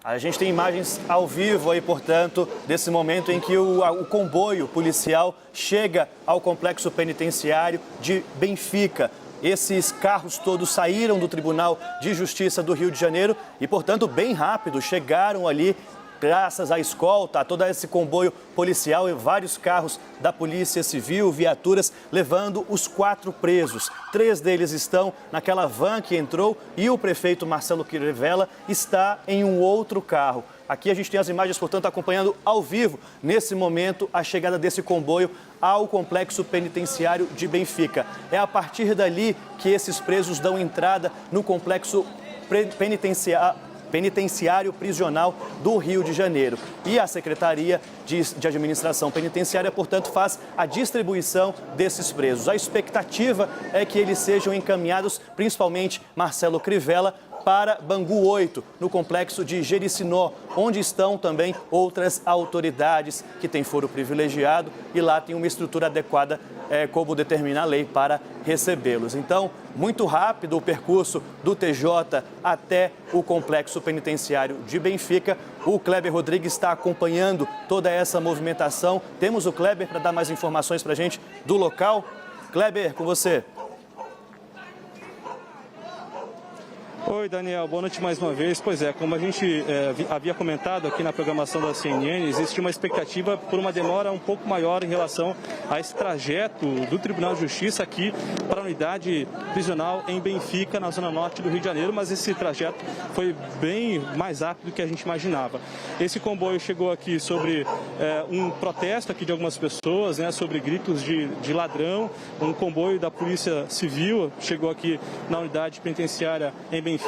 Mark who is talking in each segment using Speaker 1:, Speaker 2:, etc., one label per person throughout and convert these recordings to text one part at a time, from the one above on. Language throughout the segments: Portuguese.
Speaker 1: A gente tem imagens ao vivo aí, portanto, desse momento em que o comboio policial chega ao complexo penitenciário de Benfica. Esses carros todos saíram do Tribunal de Justiça do Rio de Janeiro e, portanto, bem rápido chegaram ali, graças à escolta, a todo esse comboio policial e vários carros da Polícia Civil, viaturas, levando os 4 presos. 3 deles estão naquela van que entrou e o prefeito Marcelo Crivella está em um outro carro. Aqui a gente tem as imagens, portanto, acompanhando ao vivo, nesse momento, a chegada desse comboio ao complexo penitenciário de Benfica. É a partir dali que esses presos dão entrada no complexo penitenciário prisional do Rio de Janeiro. E a Secretaria de Administração Penitenciária, portanto, faz a distribuição desses presos. A expectativa é que eles sejam encaminhados, principalmente Marcelo Crivella, para Bangu 8, no complexo de Jericinó, onde estão também outras autoridades que têm foro privilegiado e lá tem uma estrutura adequada, como determina a lei, para recebê-los. Então, muito rápido o percurso do TJ até o complexo penitenciário de Benfica. O Kleber Rodrigues está acompanhando toda essa movimentação. Temos o Kleber para dar mais informações para a gente do local. Kleber, com você.
Speaker 2: Oi, Daniel, boa noite mais uma vez. Pois é, como a gente havia comentado aqui na programação da CNN, existe uma expectativa por uma demora um pouco maior em relação a esse trajeto do Tribunal de Justiça aqui para a unidade prisional em Benfica, na zona norte do Rio de Janeiro, mas esse trajeto foi bem mais rápido do que a gente imaginava. Esse comboio chegou aqui sobre um protesto aqui de algumas pessoas, né, sobre gritos de ladrão. Um comboio da Polícia Civil chegou aqui na unidade penitenciária em Benfica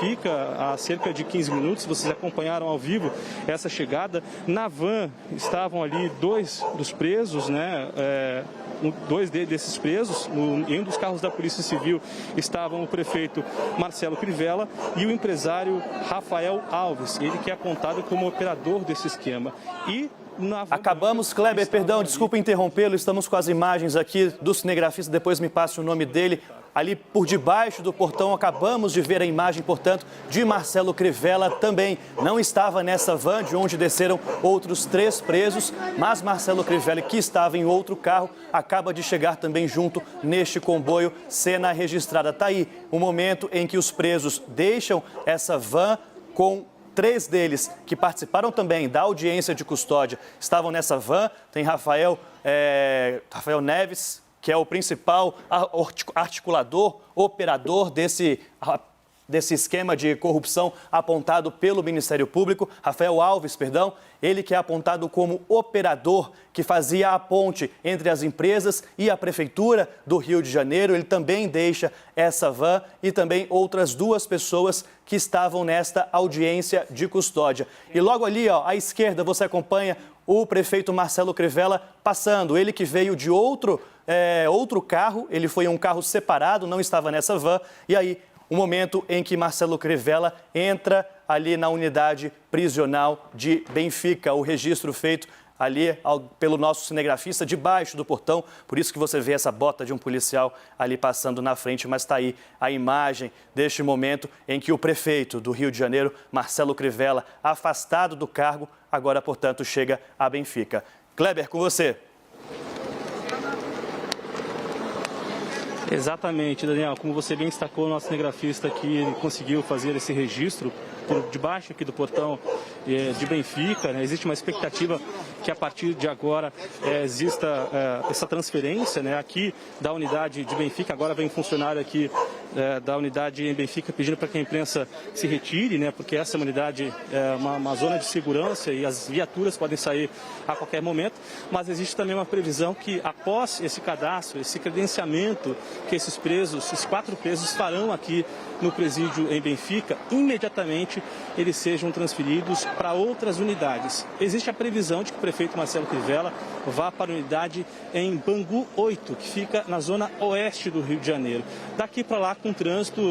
Speaker 2: há cerca de 15 minutos. Vocês acompanharam ao vivo essa chegada. Na van estavam ali 2 dos presos, né? 2 desses presos. Em um dos carros da Polícia Civil estavam o prefeito Marcelo Crivella e o empresário Rafael Alves, ele que é apontado como operador desse esquema.
Speaker 1: Acabamos, Kleber, perdão, desculpa interrompê-lo, estamos com as imagens aqui do cinegrafista, depois me passe o nome dele. Ali por debaixo do portão, acabamos de ver a imagem, portanto, de Marcelo Crivella também. Não estava nessa van de onde desceram outros 3 presos, mas Marcelo Crivella, que estava em outro carro, acaba de chegar também junto neste comboio, cena registrada. Está aí o momento em que os presos deixam essa van com 3 deles que participaram também da audiência de custódia. Estavam nessa van, tem Rafael Neves, que é o principal articulador, operador desse esquema de corrupção apontado pelo Ministério Público. Rafael Alves, ele que é apontado como operador que fazia a ponte entre as empresas e a Prefeitura do Rio de Janeiro. Ele também deixa essa van e também outras 2 pessoas que estavam nesta audiência de custódia. E logo ali, ó, à esquerda, você acompanha o prefeito Marcelo Crivella passando. Ele que veio de outro carro, ele foi em um carro separado, não estava nessa van. E aí, o momento em que Marcelo Crivella entra ali na unidade prisional de Benfica. O registro feito ali pelo nosso cinegrafista debaixo do portão. Por isso que você vê essa bota de um policial ali passando na frente. Mas está aí a imagem deste momento em que o prefeito do Rio de Janeiro, Marcelo Crivella, afastado do cargo, agora, portanto, chega a Benfica. Kleber, com você.
Speaker 2: Exatamente, Daniel. Como você bem destacou, o nosso cinegrafista aqui, ele conseguiu fazer esse registro por debaixo aqui do portão de Benfica, né? Existe uma expectativa que a partir de agora exista essa transferência, né, aqui da unidade de Benfica. Agora vem um funcionário aqui da unidade em Benfica pedindo para que a imprensa se retire, né, porque essa unidade é uma zona de segurança e as viaturas podem sair a qualquer momento. Mas existe também uma previsão que após esse cadastro, esse credenciamento que esses 4 presos farão aqui no presídio em Benfica, imediatamente eles sejam transferidos para outras unidades. Existe a previsão de que o prefeito Marcelo Crivella vá para a unidade em Bangu 8, que fica na zona oeste do Rio de Janeiro. Daqui para lá, com trânsito,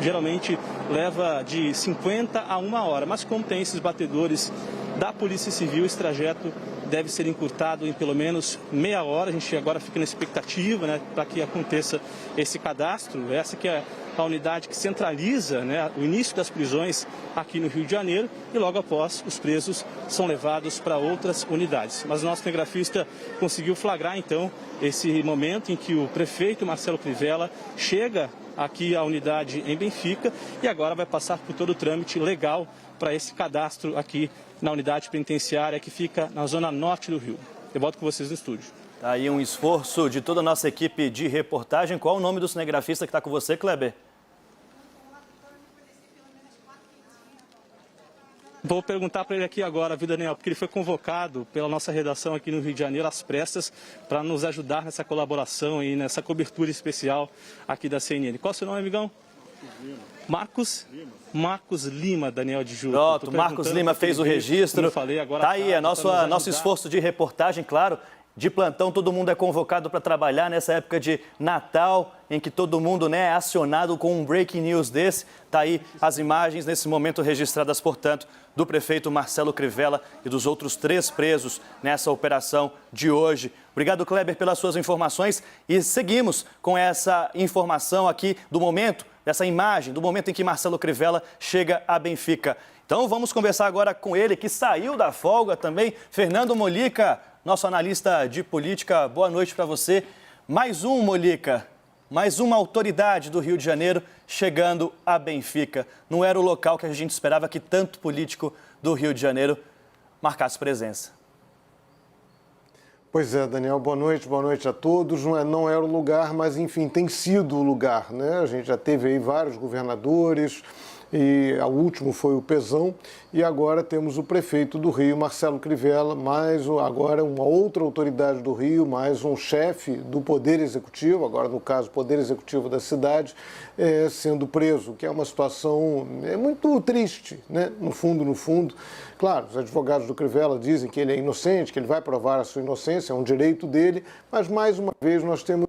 Speaker 2: geralmente leva de 50 a 1 hora, mas como tem esses batedores da Polícia Civil. Esse trajeto deve ser encurtado em pelo menos meia hora. A gente agora fica na expectativa, né, para que aconteça esse cadastro. Essa que é a unidade que centraliza, né, o início das prisões aqui no Rio de Janeiro, e logo após os presos são levados para outras unidades. Mas o nosso cinegrafista conseguiu flagrar então esse momento em que o prefeito Marcelo Crivella chega aqui à unidade em Benfica e agora vai passar por todo o trâmite legal para esse cadastro aqui na unidade penitenciária que fica na zona norte do Rio. Eu volto com vocês no estúdio.
Speaker 1: Tá aí um esforço de toda a nossa equipe de reportagem. Qual o nome do cinegrafista que está com você, Kleber?
Speaker 2: Vou perguntar para ele aqui agora, viu, Daniel, porque ele foi convocado pela nossa redação aqui no Rio de Janeiro às pressas para nos ajudar nessa colaboração e nessa cobertura especial aqui da CNN. Qual é o seu nome, amigão? Marcos Lima, Daniel de Juca.
Speaker 1: Pronto, Marcos Lima fez o registro.
Speaker 2: Falei, agora
Speaker 1: tá aí, nosso esforço de reportagem, claro. De plantão, todo mundo é convocado para trabalhar nessa época de Natal, em que todo mundo, né, é acionado com um breaking news desse. Tá aí as imagens nesse momento registradas, portanto, do prefeito Marcelo Crivella e dos outros 3 presos nessa operação de hoje. Obrigado, Kleber, pelas suas informações. E seguimos com essa informação aqui do momento, dessa imagem, do momento em que Marcelo Crivella chega a Benfica. Então vamos conversar agora com ele, que saiu da folga também, Fernando Molica, nosso analista de política. Boa noite para você. Mais um, Molica, mais uma autoridade do Rio de Janeiro chegando a Benfica. Não era o local que a gente esperava que tanto político do Rio de Janeiro marcasse presença.
Speaker 3: Pois é, Daniel, boa noite a todos. Não era o lugar, mas enfim, tem sido o lugar, né? A gente já teve aí vários governadores, e o último foi o Pezão, e agora temos o prefeito do Rio, Marcelo Crivella, mais agora uma outra autoridade do Rio, mais um chefe do Poder Executivo, agora no caso Poder Executivo da cidade, sendo preso, que é uma situação muito triste, né? No fundo. Claro, os advogados do Crivella dizem que ele é inocente, que ele vai provar a sua inocência, é um direito dele, mas mais uma vez nós temos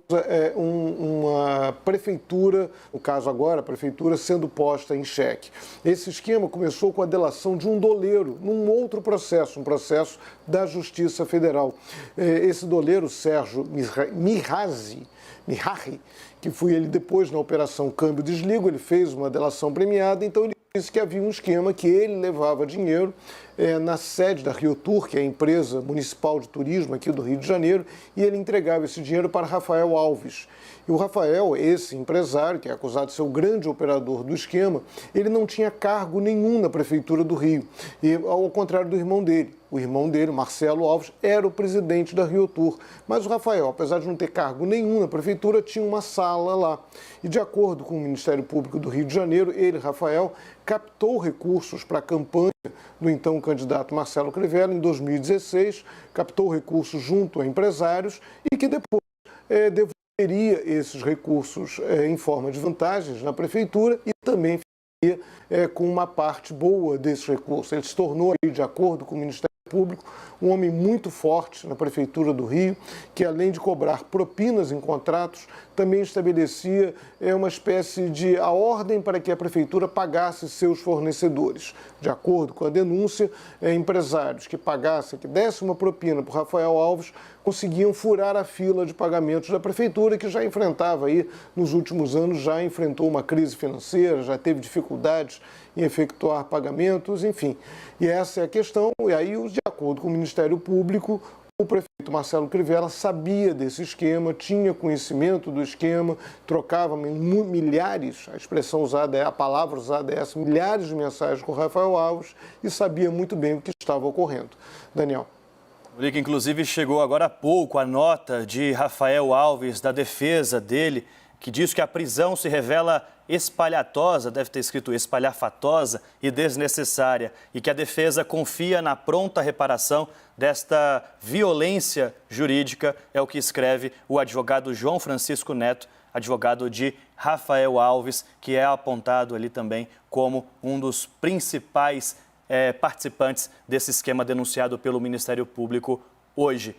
Speaker 3: uma prefeitura, no caso agora, a prefeitura sendo posta em xeque. Esse esquema começou com a delação de um doleiro num outro processo, um processo da Justiça Federal. Esse doleiro, Sérgio Mirari, que foi ele depois na Operação Câmbio Desligo, ele fez uma delação premiada, então ele disse que havia um esquema que ele levava dinheiro na sede da Rio Tour, que é a empresa municipal de turismo aqui do Rio de Janeiro, e ele entregava esse dinheiro para Rafael Alves. E o Rafael, esse empresário, que é acusado de ser o grande operador do esquema, ele não tinha cargo nenhum na Prefeitura do Rio, e ao contrário do irmão dele. O irmão dele, Marcelo Alves, era o presidente da Rio Tour. Mas o Rafael, apesar de não ter cargo nenhum na prefeitura, tinha uma sala lá. E de acordo com o Ministério Público do Rio de Janeiro, ele, Rafael, captou recursos para a campanha do então candidato Marcelo Crivella em 2016, captou recursos junto a empresários e que depois devolveria esses recursos em forma de vantagens na prefeitura e também com uma parte boa desses recursos. Ele se tornou, de acordo com o Ministério Público, um homem muito forte na Prefeitura do Rio, que além de cobrar propinas em contratos, também estabelecia uma espécie de a ordem para que a Prefeitura pagasse seus fornecedores. De acordo com a denúncia, empresários que pagassem, que dessem uma propina para o Rafael Alves, conseguiam furar a fila de pagamentos da Prefeitura, que já enfrentava aí, nos últimos anos, já enfrentou uma crise financeira, já teve dificuldades em efetuar pagamentos, enfim. E essa é a questão, e aí, de acordo com o Ministério Público, o prefeito Marcelo Crivella sabia desse esquema, tinha conhecimento do esquema, trocava milhares, a expressão usada, a palavra usada é essa, milhares de mensagens com o Rafael Alves e sabia muito bem o que estava ocorrendo. Daniel.
Speaker 1: Molica, inclusive, chegou agora há pouco a nota de Rafael Alves, da defesa dele, que diz que a prisão se revela espalhatosa, deve ter escrito espalhafatosa e desnecessária, e que a defesa confia na pronta reparação desta violência jurídica, é o que escreve o advogado João Francisco Neto, advogado de Rafael Alves, que é apontado ali também como um dos principais participantes desse esquema denunciado pelo Ministério Público hoje.